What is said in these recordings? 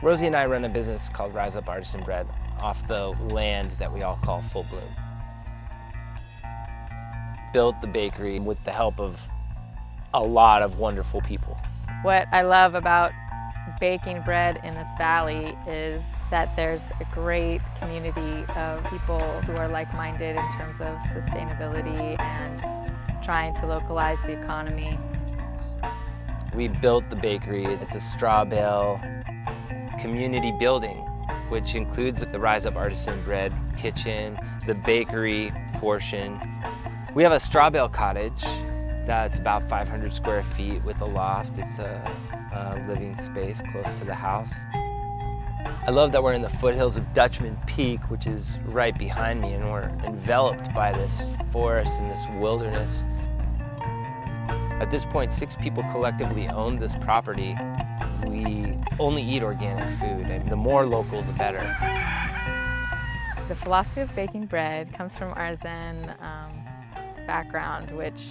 Rosie and I run a business called Rise Up Artisan Bread off the land that we all call Full Bloom. Built the bakery with the help of a lot of wonderful people. What I love about baking bread in this valley is that there's a great community of people who are like-minded in terms of sustainability and just trying to localize the economy. We built the bakery. It's a straw bale community building, which includes the Rise Up Artisan Bread kitchen, the bakery portion. We have a straw bale cottage that's about 500 square feet with a loft. It's a living space close to the house. I love that we're in the foothills of Dutchman Peak, which is right behind me, and we're enveloped by this forest and this wilderness. At this point, 6 people collectively own this property. We only eat organic food, and the more local, the better. The philosophy of baking bread comes from Artisan background, which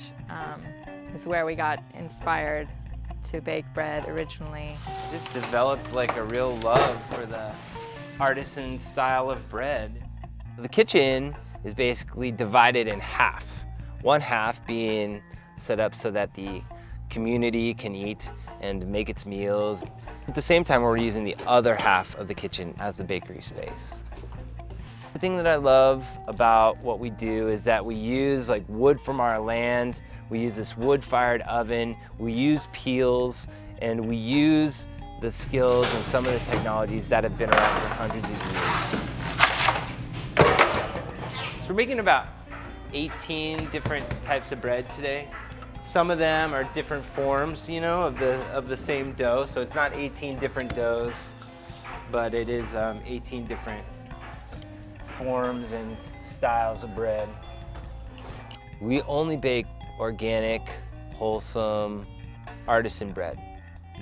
is where we got inspired to bake bread originally. Just developed like a real love for the artisan style of bread. The kitchen is basically divided in half. One half being set up so that the community can eat and make its meals. At the same time, we're using the other half of the kitchen as the bakery space. The thing that I love about what we do is that we use like wood from our land. We use this wood-fired oven. We use peels, and we use the skills and some of the technologies that have been around for hundreds of years. So we're making about 18 different types of bread today. Some of them are different forms, you know, of the same dough. So it's not 18 different doughs, but it is 18 different forms and styles of bread. We only bake organic, wholesome, artisan bread.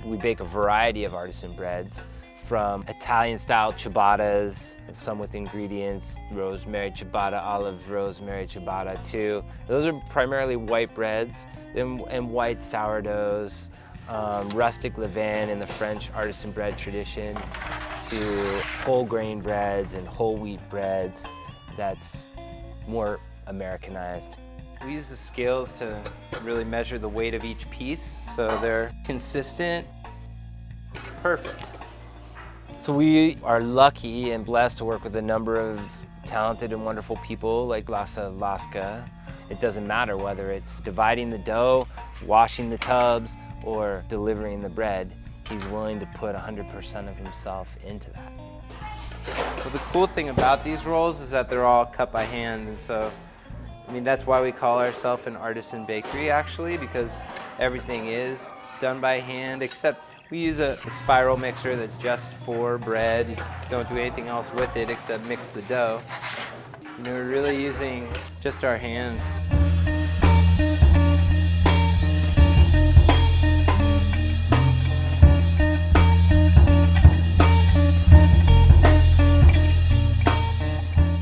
We bake a variety of artisan breads, from Italian-style ciabattas, some with ingredients, rosemary ciabatta, olive rosemary ciabatta too. Those are primarily white breads and white sourdoughs, rustic levain in the French artisan bread tradition, to whole grain breads and whole wheat breads that's more Americanized. We use the scales to really measure the weight of each piece so they're consistent. Perfect. So we are lucky and blessed to work with a number of talented and wonderful people like Lassa Laska. It doesn't matter whether it's dividing the dough, washing the tubs, or delivering the bread. He's willing to put 100% of himself into that. Well, the cool thing about these rolls is that they're all cut by hand, and so I mean, that's why we call ourselves an artisan bakery, actually, because everything is done by hand, except we use a spiral mixer that's just for bread. You don't do anything else with it except mix the dough. You know, we're really using just our hands.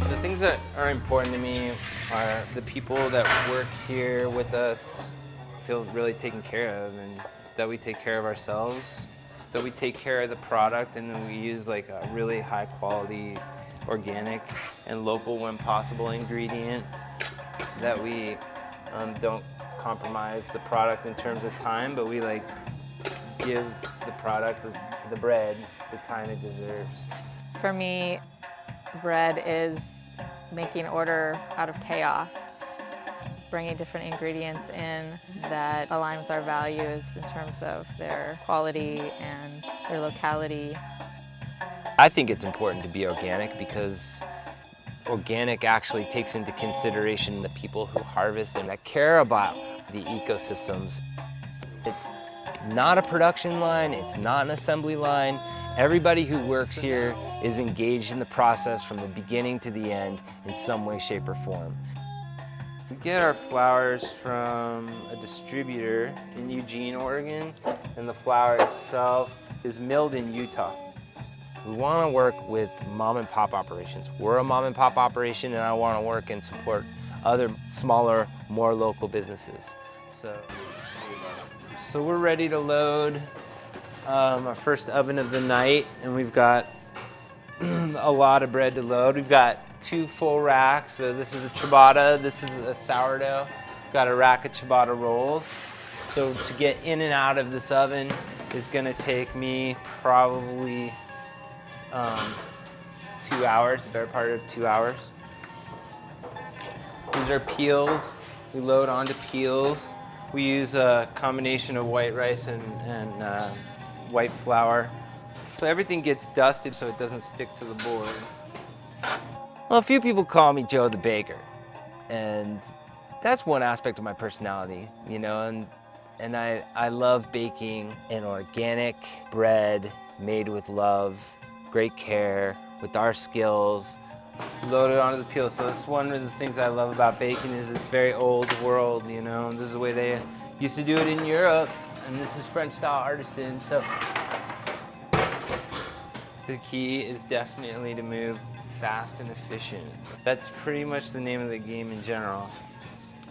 The things that are important to me are the people that work here with us feel really taken care of, and that we take care of ourselves, that we take care of the product, and then we use like a really high quality, organic and local when possible ingredient, that we don't compromise the product in terms of time, but we like give the product, the bread, the time it deserves. For me, bread is making order out of chaos, bringing different ingredients in that align with our values in terms of their quality and their locality. I think it's important to be organic because organic actually takes into consideration the people who harvest and that care about the ecosystems. It's not a production line, it's not an assembly line. Everybody who works here is engaged in the process from the beginning to the end in some way, shape, or form. We get our flours from a distributor in Eugene, Oregon, and the flour itself is milled in Utah. We want to work with mom and pop operations. We're a mom and pop operation, and I want to work and support other smaller, more local businesses. So we're ready to load our first oven of the night, and we've got a lot of bread to load. We've got 2 full racks. So this is a ciabatta, this is a sourdough. We've got a rack of ciabatta rolls. So to get in and out of this oven is gonna take me probably 2 hours, the better part of 2 hours. These are peels. We load onto peels. We use a combination of white rice and white flour. So everything gets dusted so it doesn't stick to the board. Well, a few people call me Joe the Baker, and that's one aspect of my personality, you know, and I love baking an organic bread made with love, great care, with our skills, loaded onto the peel. So that's one of the things I love about baking is it's very old world, you know, and this is the way they used to do it in Europe, and this is French style artisan. So the key is definitely to move fast and efficient. That's pretty much the name of the game in general,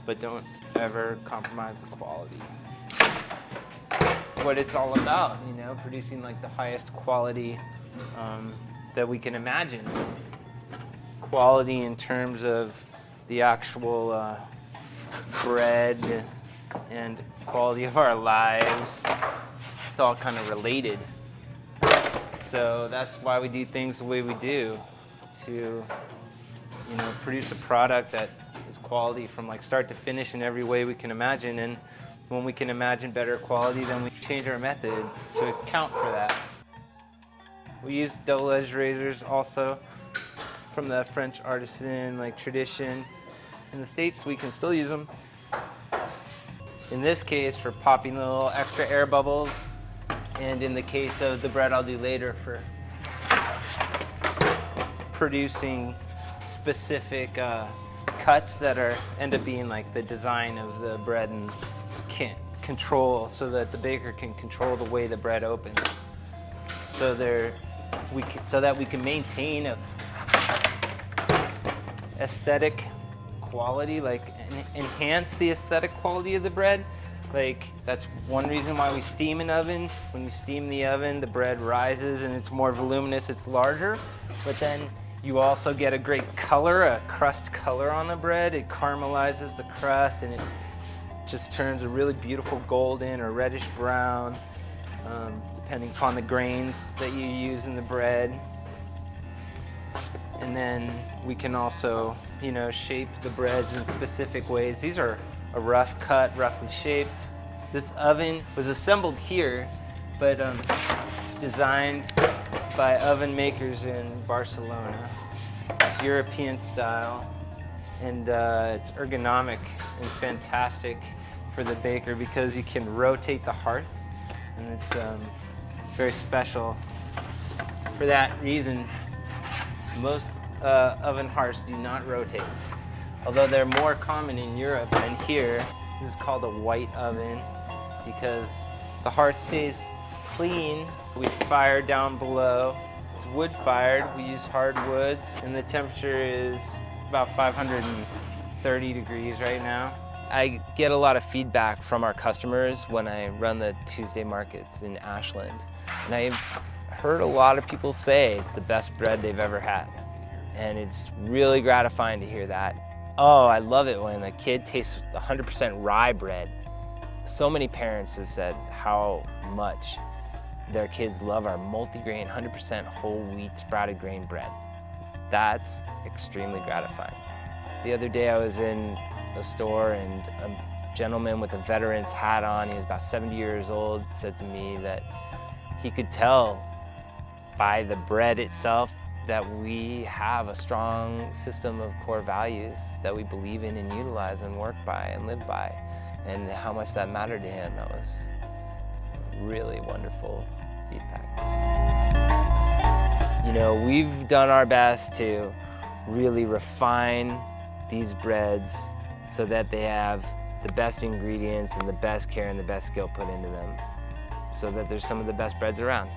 but don't ever compromise the quality. What it's all about, you know, producing like the highest quality that we can imagine. Quality in terms of the actual bread and quality of our lives. It's all kind of related. So that's why we do things the way we do, to, you know, produce a product that is quality from like start to finish in every way we can imagine. And when we can imagine better quality, then we change our method to account for that. We use double-edged razors also from the French artisan like tradition. In the States, we can still use them. In this case, for popping little extra air bubbles, and in the case of the bread I'll do later, for producing specific cuts that end up being like the design of the bread and control, so that the baker can control the way the bread opens, so that we can maintain a aesthetic quality, like enhance the aesthetic quality of the bread. Like that's one reason why we steam an oven. When you steam the oven, the bread rises and it's more voluminous, it's larger, but then you also get a great color, a crust color on the bread. It caramelizes the crust and it just turns a really beautiful golden or reddish brown, depending upon the grains that you use in the bread. And then we can also, you know, shape the breads in specific ways. These are a rough cut, roughly shaped. This oven was assembled here, but designed by oven makers in Barcelona. It's European style, and it's ergonomic and fantastic for the baker because you can rotate the hearth, and it's very special. For that reason, most oven hearths do not rotate, although they're more common in Europe than here. This is called a white oven because the hearth stays clean. We fire down below. It's wood fired. We use hard woods, and the temperature is about 530 degrees right now. I get a lot of feedback from our customers when I run the Tuesday markets in Ashland, and I've heard a lot of people say it's the best bread they've ever had, and it's really gratifying to hear that. Oh, I love it when a kid tastes 100% rye bread. So many parents have said how much their kids love our multigrain, 100% whole wheat sprouted grain bread. That's extremely gratifying. The other day I was in a store and a gentleman with a veteran's hat on, he was about 70 years old, said to me that he could tell by the bread itself that we have a strong system of core values that we believe in and utilize and work by and live by, and how much that mattered to him. That was really wonderful feedback. You know, we've done our best to really refine these breads so that they have the best ingredients and the best care and the best skill put into them, so that there's some of the best breads around.